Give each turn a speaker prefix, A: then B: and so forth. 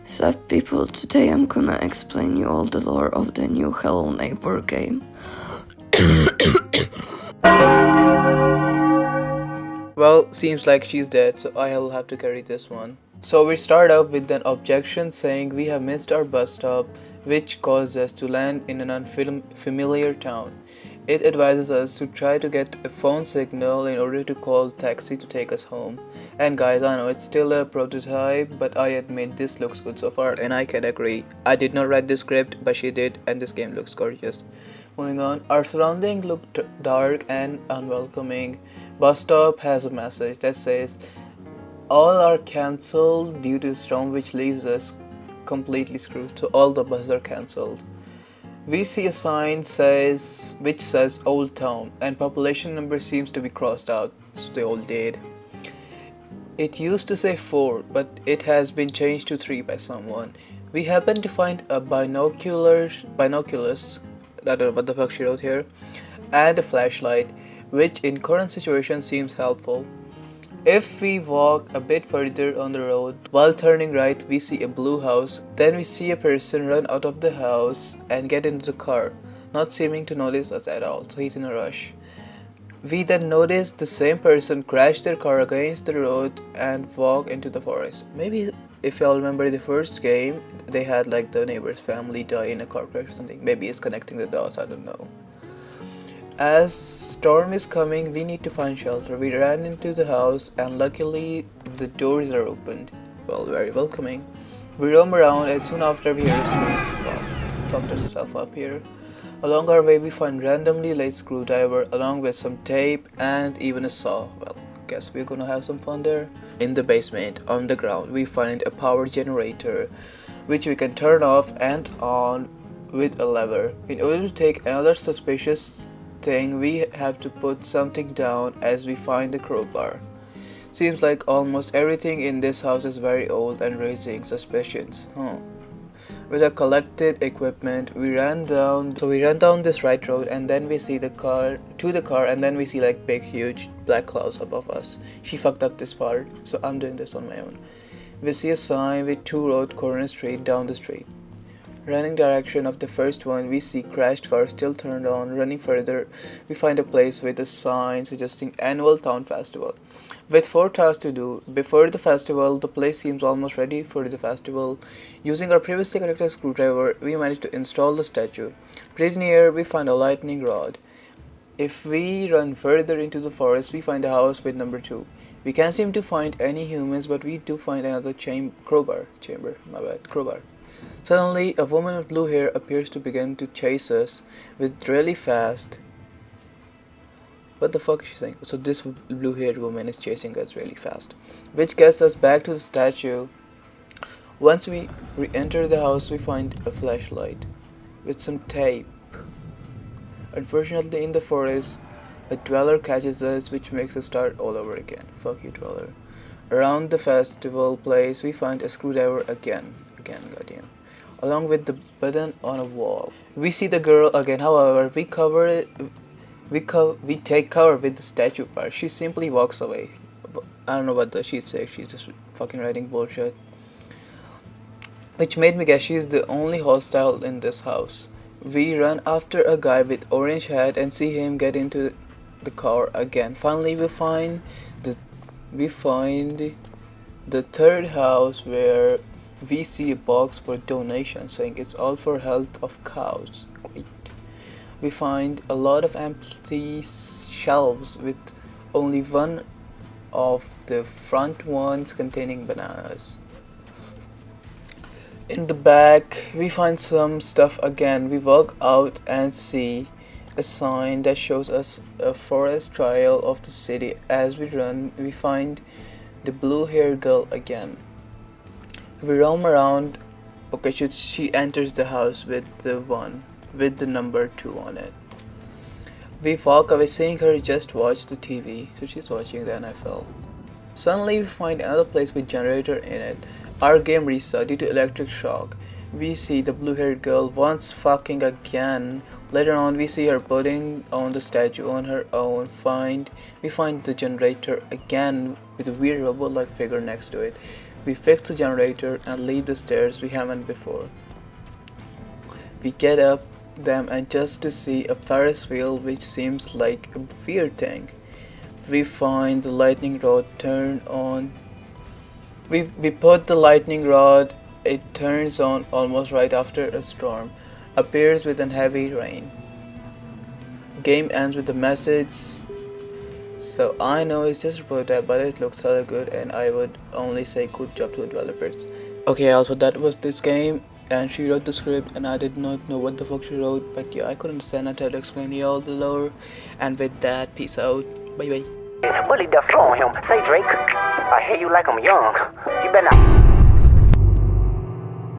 A: Sup people, today I'm gonna explain you all the lore of the new Hello Neighbor game.
B: Well, seems like she's dead, so I'll have to carry this one. So we start out with an objection saying we have missed our bus stop, which caused us to land in an unfamiliar town. It advises us to try to get a phone signal in order to call taxi to take us home. And guys, I know it's still a prototype, but I admit this looks good so far, and I can agree. I did not write the script, but she did, and this game looks gorgeous. Moving on, our surroundings look dark and unwelcoming. Bus stop has a message that says all are cancelled due to storm, which leaves us completely screwed. So all the buses are cancelled. We see a sign which says Old Town, and population number seems to be crossed out, so they all did. It used to say 4, but it has been changed to 3 by someone. We happen to find a binoculars, I don't know what the fuck she wrote here, and a flashlight, which in current situation seems helpful. If we walk a bit further on the road, while turning right we see a blue house, then we see a person run out of the house and get into the car, not seeming to notice us at all, so he's in a rush. We then notice the same person crash their car against the road and walk into the forest. Maybe if y'all remember the first game, they had like the neighbor's family die in a car crash or something. Maybe it's connecting the dots, I don't know. As storm is coming, we need to find shelter. We ran into the house and luckily the doors are opened. Well, very welcoming. We roam around and soon after we hear a scream. Wow, fucked ourselves up here. Along our way we find randomly laid screwdriver along with some tape and even a saw. Well, guess we're gonna have some fun there. In the basement, on the ground, we find a power generator which we can turn off and on with a lever. In order to take another suspicious thing, we have to put something down as we find a crowbar. Seems like almost everything in this house is very old and raising suspicions. With our collected equipment, we ran down this right road and then we see the car and then we see like big huge black clouds above us. She fucked up this part, so I'm doing this on my own. We see a sign with 2 road corner street down the street. Running direction of the first one, we see crashed car still turned on. Running further, we find a place with a sign suggesting annual town festival. With 4 tasks to do before the festival, the place seems almost ready for the festival. Using our previously collected screwdriver, we manage to install the statue. Pretty near, we find a lightning rod. If we run further into the forest, we find a house with number 2. We can't seem to find any humans, but we do find another crowbar. Suddenly, a woman with blue hair appears to begin to chase us with really fast. What the fuck is she saying? So this blue-haired woman is chasing us really fast, which gets us back to the statue. Once we re-enter the house, we find a flashlight with some tape. Unfortunately, in the forest, a dweller catches us, which makes us start all over again. Fuck you, dweller. Around the festival place, we find a screwdriver again, goddamn, along with the button on a wall. We see the girl again, however, we take cover with the statue part. She simply walks away. I don't know what she'd say, she's just fucking writing bullshit. Which made me guess she's the only hostile in this house. We run after a guy with orange hat and see him get into the car again. Finally, we find the third house where we see a box for donation saying it's all for health of cows. Great. We find a lot of empty shelves with only one of the front ones containing bananas. In the back, we find some stuff again. We walk out and see a sign that shows us a forest trail of the city. As we run, we find the blue-haired girl again. We roam around. Okay, she enters the house with the number 2 on it. We walk away seeing her just watch the TV. So she's watching the NFL. Suddenly we find another place with generator in it. Our game restarts due to electric shock. We see the blue-haired girl once fucking again. Later on, we see her putting on the statue on her own. We find the generator again with a weird robot-like figure next to it. We fix the generator and leave the stairs we haven't before. We get up them and just to see a Ferris wheel, which seems like a weird thing. We find the lightning rod, turn on. We put the lightning rod, it turns on almost right after a storm, appears with a heavy rain. Game ends with a message. So I know it's just a prototype, but it looks hella good, and I would only say good job to the developers. Okay, also that was this game, and she wrote the script, and I did not know what the fuck she wrote, but yeah, I couldn't stand. I tried to explain you all the lore, and with that, peace out. Bye bye.
C: Bully the floor on him. Say Drake, I hear you like I'm young. You better not.